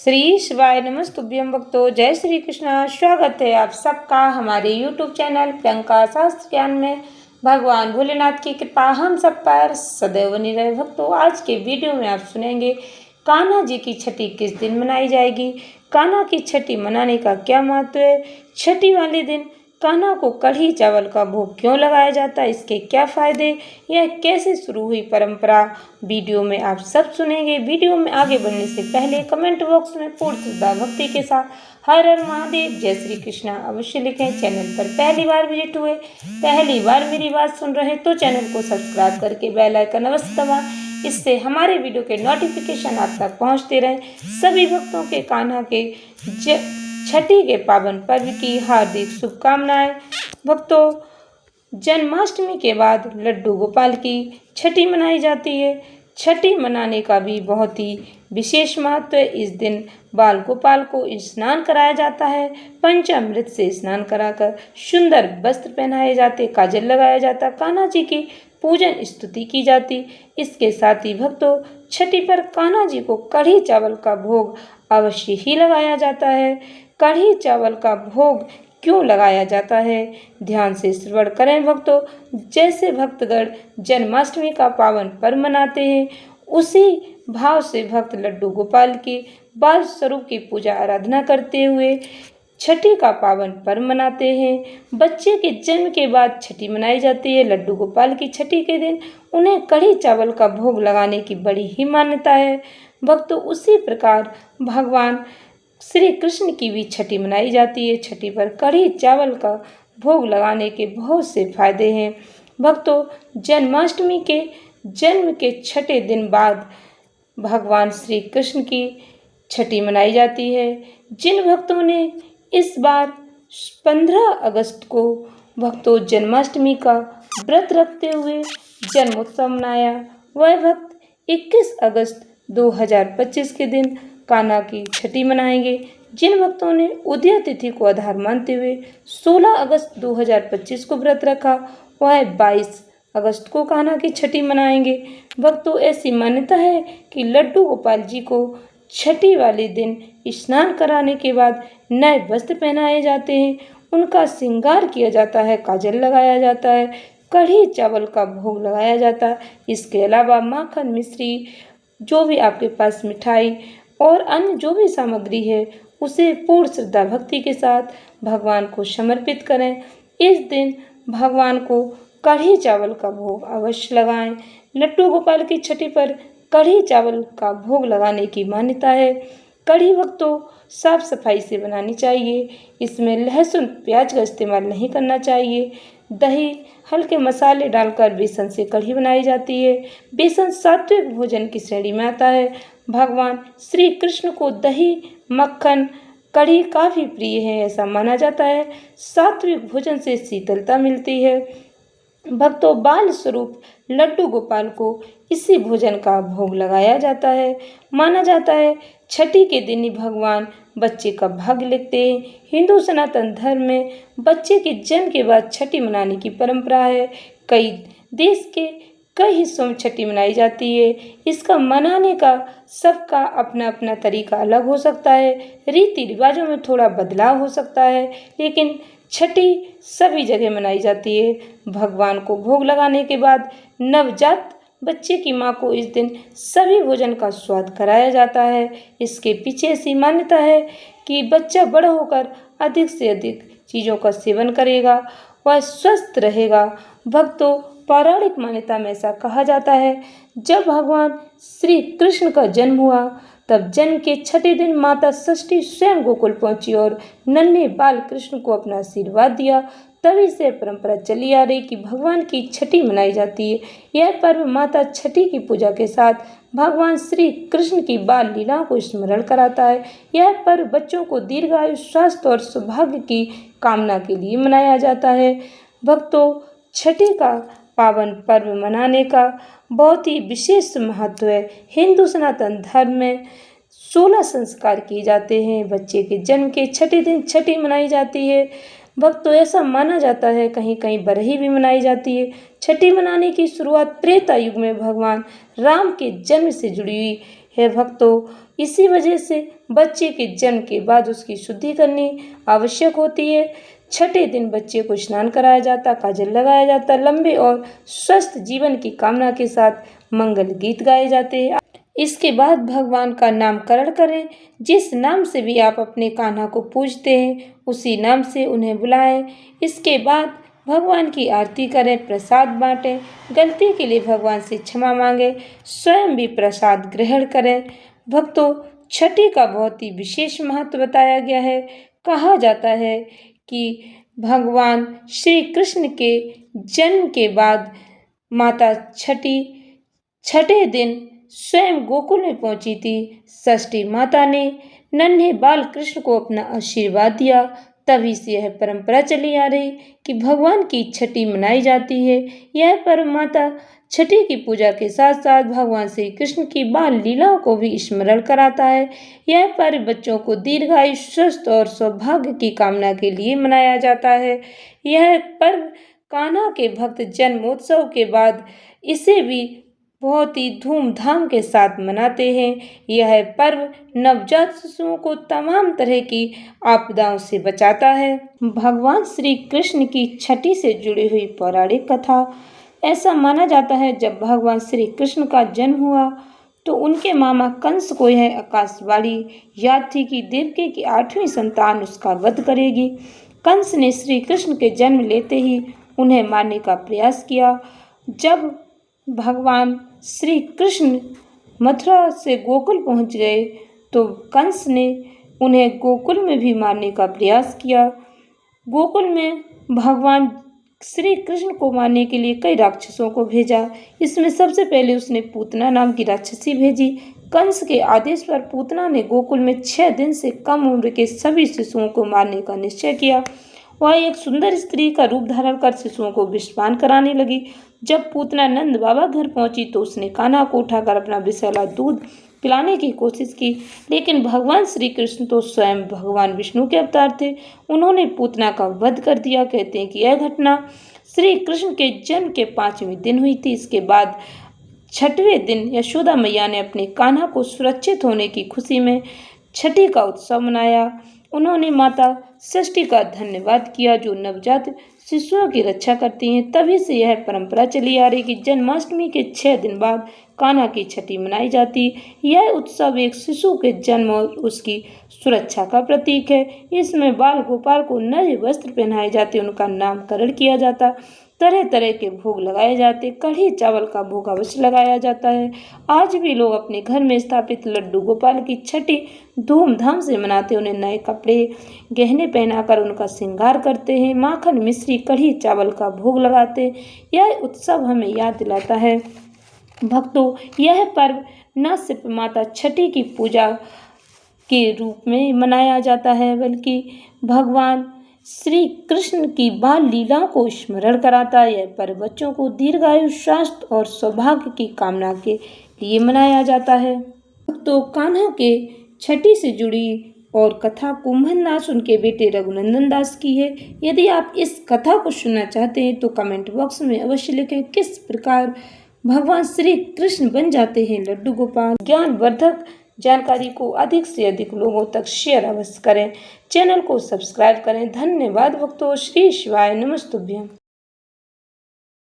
श्री शिवाय नमस्तुभ्यं भक्तों। जय श्री कृष्णा। स्वागत है आप सबका हमारे YouTube चैनल प्रियंका शास्त्र ज्ञान में। भगवान भोलेनाथ की कृपा हम सब पर सदैव बनी रहे। भक्तों, आज के वीडियो में आप सुनेंगे कान्हा जी की छठी किस दिन मनाई जाएगी, कान्हा की छठी मनाने का क्या महत्व है, छठी वाले दिन कान्हा को कढ़ी चावल का भोग क्यों लगाया जाता है, इसके क्या फायदे, यह कैसे शुरू हुई परंपरा, वीडियो में आप सब सुनेंगे। वीडियो में आगे बढ़ने से पहले कमेंट बॉक्स में पूर्ण श्रद्धा भक्ति के साथ हर हर महादेव जय श्री कृष्णा अवश्य लिखें। चैनल पर पहली बार विजिट हुए, पहली बार मेरी बात सुन रहे तो चैनल को सब्सक्राइब करके बेल आइकन अवश्य दबाएं, इससे हमारे वीडियो के नोटिफिकेशन आप तक पहुंचते रहें। सभी भक्तों के कान्हा के छठी के पावन पर्व की हार्दिक शुभकामनाएं। भक्तों, जन्माष्टमी के बाद लड्डू गोपाल की छठी मनाई जाती है। छठी मनाने का भी बहुत ही विशेष महत्व है। इस दिन बाल गोपाल को स्नान कराया जाता है, पंचामृत से स्नान कराकर सुंदर वस्त्र पहनाए जाते, काजल लगाया जाता, कान्हा जी की पूजन स्तुति की जाती। इसके साथ ही भक्तों, छठी पर कान्हा जी को कढ़ी चावल का भोग अवश्य ही लगाया जाता है। कढ़ी चावल का भोग क्यों लगाया जाता है, ध्यान से श्रवण करें भक्तों। जैसे भक्तगण जन्माष्टमी का पावन पर्व मनाते हैं, उसी भाव से भक्त लड्डू गोपाल के बाल स्वरूप की पूजा आराधना करते हुए छठी का पावन पर्व मनाते हैं। बच्चे के जन्म के बाद छठी मनाई जाती है। लड्डू गोपाल की छठी के दिन उन्हें कढ़ी चावल का भोग लगाने की बड़ी ही मान्यता है। भक्तों, उसी प्रकार भगवान श्री कृष्ण की भी छठी मनाई जाती है। छठी पर कढ़ी चावल का भोग लगाने के बहुत से फायदे हैं। भक्तों, जन्माष्टमी के जन्म के छठे दिन बाद भगवान श्री कृष्ण की छठी मनाई जाती है। जिन भक्तों ने इस बार 15 अगस्त को भक्तों जन्माष्टमी का व्रत रखते हुए जन्मोत्सव मनाया, वह भक्त 21 अगस्त 2025 के दिन कान्हा की छठी मनाएंगे। जिन भक्तों ने उदय तिथि को आधार मानते हुए 16 अगस्त 2025 को व्रत रखा, वह 22 अगस्त को कान्हा की छठी मनाएंगे। भक्तों, ऐसी मान्यता है कि लड्डू गोपाल जी को छठी वाले दिन स्नान कराने के बाद नए वस्त्र पहनाए जाते हैं, उनका श्रृंगार किया जाता है, काजल लगाया जाता है, कढ़ी चावल का भोग लगाया जाता है। इसके अलावा माखन, मिश्री, जो भी आपके पास मिठाई और अन्य जो भी सामग्री है, उसे पूर्ण श्रद्धा भक्ति के साथ भगवान को समर्पित करें। इस दिन भगवान को कढ़ी चावल का भोग अवश्य लगाएं। लड्डू गोपाल की छठी पर कढ़ी चावल का भोग लगाने की मान्यता है। कढ़ी भक्तों साफ सफाई से बनानी चाहिए। इसमें लहसुन प्याज का इस्तेमाल नहीं करना चाहिए। दही, हल्के मसाले डालकर बेसन से कढ़ी बनाई जाती है। बेसन सात्विक भोजन की श्रेणी में आता है। भगवान श्री कृष्ण को दही, मक्खन, कढ़ी काफ़ी प्रिय है, ऐसा माना जाता है। सात्विक भोजन से शीतलता मिलती है। भक्तों, बाल स्वरूप लड्डू गोपाल को इसी भोजन का भोग लगाया जाता है। माना जाता है छठी के दिन ही भगवान बच्चे का भाग्य लिखते हैं। हिंदू सनातन धर्म में बच्चे के जन्म के बाद छठी मनाने की परंपरा है। कई देश के कई हिस्सों में छठी मनाई जाती है। इसका मनाने का सबका अपना अपना तरीका अलग हो सकता है, रीति रिवाजों में थोड़ा बदलाव हो सकता है, लेकिन छठी सभी जगह मनाई जाती है। भगवान को भोग लगाने के बाद नवजात बच्चे की मां को इस दिन सभी भोजन का स्वाद कराया जाता है। इसके पीछे ऐसी मान्यता है कि बच्चा बड़ा होकर अधिक से अधिक चीज़ों का सेवन करेगा, वह स्वस्थ रहेगा। भक्तों, पौराणिक मान्यता में ऐसा कहा जाता है, जब भगवान श्री कृष्ण का जन्म हुआ, तब जन्म के छठे दिन माता षष्ठी स्वयं गोकुल पहुंची और नन्हे बाल कृष्ण को अपना आशीर्वाद दिया। तभी से परंपरा चली आ रही कि भगवान की छठी मनाई जाती है। यह पर्व माता छठी की पूजा के साथ भगवान श्री कृष्ण की बाल लीलाओं को स्मरण कराता है। यह पर्व बच्चों को दीर्घायु, स्वास्थ्य और सौभाग्य की कामना के लिए मनाया जाता है। भक्तों, छठी का पावन पर्व मनाने का बहुत ही विशेष महत्व है। हिंदू सनातन धर्म में 16 संस्कार किए जाते हैं। बच्चे के जन्म के छठे दिन छठी मनाई जाती है। भक्तों, ऐसा माना जाता है कहीं कहीं बरही भी मनाई जाती है। छठी मनाने की शुरुआत त्रेता युग में भगवान राम के जन्म से जुड़ी हुई है भक्तों, इसी वजह से बच्चे के जन्म के बाद उसकी शुद्धि करनी आवश्यक होती है। छठे दिन बच्चे को स्नान कराया जाता, काजल लगाया जाता, लंबे और स्वस्थ जीवन की कामना के साथ मंगल गीत गाए जाते हैं। इसके बाद भगवान का नामकरण करें। जिस नाम से भी आप अपने कान्हा को पूजते हैं उसी नाम से उन्हें बुलाएं। इसके बाद भगवान की आरती करें, प्रसाद बांटें, गलती के लिए भगवान से क्षमा मांगें, स्वयं भी प्रसाद ग्रहण करें। भक्तों, छठी का बहुत ही विशेष महत्व बताया गया है। कहा जाता है कि भगवान श्री कृष्ण के जन्म के बाद माता छठे दिन स्वयं गोकुल में पहुंची थी। षष्ठी माता ने नन्हे बाल कृष्ण को अपना आशीर्वाद दिया। तभी से यह परंपरा चली आ रही कि भगवान की छठी मनाई जाती है। यह पर्व माता छठी की पूजा के साथ साथ भगवान श्री कृष्ण की बाल लीलाओं को भी स्मरण कराता है। यह पर्व बच्चों को दीर्घायु, स्वस्थ और सौभाग्य की कामना के लिए मनाया जाता है। यह पर्व कान्हा के भक्त जन्मोत्सव के बाद इसे भी बहुत ही धूमधाम के साथ मनाते हैं। यह पर्व नवजात शिशुओं को तमाम तरह की आपदाओं से बचाता है। भगवान श्री कृष्ण की छठी से जुड़ी हुई पौराणिक कथा। ऐसा माना जाता है जब भगवान श्री कृष्ण का जन्म हुआ तो उनके मामा कंस को यह आकाशवाणी याद थी कि देवकी की 8वीं संतान उसका वध करेगी। कंस ने श्री कृष्ण के जन्म लेते ही उन्हें मारने का प्रयास किया। जब भगवान श्री कृष्ण मथुरा से गोकुल पहुंच गए तो कंस ने उन्हें गोकुल में भी मारने का प्रयास किया। गोकुल में भगवान श्री कृष्ण को मारने के लिए कई राक्षसों को भेजा। इसमें सबसे पहले उसने पूतना नाम की राक्षसी भेजी। कंस के आदेश पर पूतना ने गोकुल में 6 दिन से कम उम्र के सभी शिशुओं को मारने का निश्चय किया। वह एक सुंदर स्त्री का रूप धारण कर शिशुओं को विषपान कराने लगी। जब पूतना नंद बाबा घर पहुंची तो उसने कान्हा को उठाकर अपना विषैला दूध पिलाने की कोशिश की, लेकिन भगवान श्री कृष्ण तो स्वयं भगवान विष्णु के अवतार थे। उन्होंने पूतना का वध कर दिया। कहते हैं कि यह घटना श्री कृष्ण के जन्म के 5वें दिन हुई थी। इसके बाद 6वें दिन यशोदा मैया ने अपने कान्हा को सुरक्षित होने की खुशी में छठी का उत्सव मनाया। उन्होंने माता षष्ठी का धन्यवाद किया जो नवजात शिशुओं की रक्षा करती हैं। तभी से यह परंपरा चली आ रही कि जन्माष्टमी के 6 दिन बाद कान्हा की छठी मनाई जाती। यह उत्सव एक शिशु के जन्म और उसकी सुरक्षा का प्रतीक है। इसमें बाल गोपाल को नए वस्त्र पहनाए जाते, उनका नामकरण किया जाता, तरह तरह के भोग लगाए जाते, कढ़ी चावल का भोग अवश्य लगाया जाता है। आज भी लोग अपने घर में स्थापित लड्डू गोपाल की छठी धूमधाम से मनाते, उन्हें नए कपड़े गहने पहनाकर उनका श्रृंगार करते हैं, माखन मिश्री कढ़ी चावल का भोग लगाते। यह उत्सव हमें याद दिलाता है भक्तों, यह पर्व न सिर्फ माता छठी की पूजा के रूप में मनाया जाता है बल्कि भगवान श्री कृष्ण की बाल लीलाओं को स्मरण कराता है। यह पर्व बच्चों को दीर्घायु, स्वास्थ्य और सौभाग्य की कामना के लिए मनाया जाता है। तो कान्हा के छठी से जुड़ी और कथा कुंभन दास उनके बेटे रघुनंदन दास की है। यदि आप इस कथा को सुनना चाहते हैं तो कमेंट बॉक्स में अवश्य लिखें किस प्रकार भगवान श्री कृष्ण बन जाते हैं लड्डू गोपाल। ज्ञानवर्धक जानकारी को अधिक से अधिक लोगों तक शेयर अवश्य करें। चैनल को सब्सक्राइब करें। धन्यवाद भक्तों। श्री शिवाय नमस्तुभ्यं।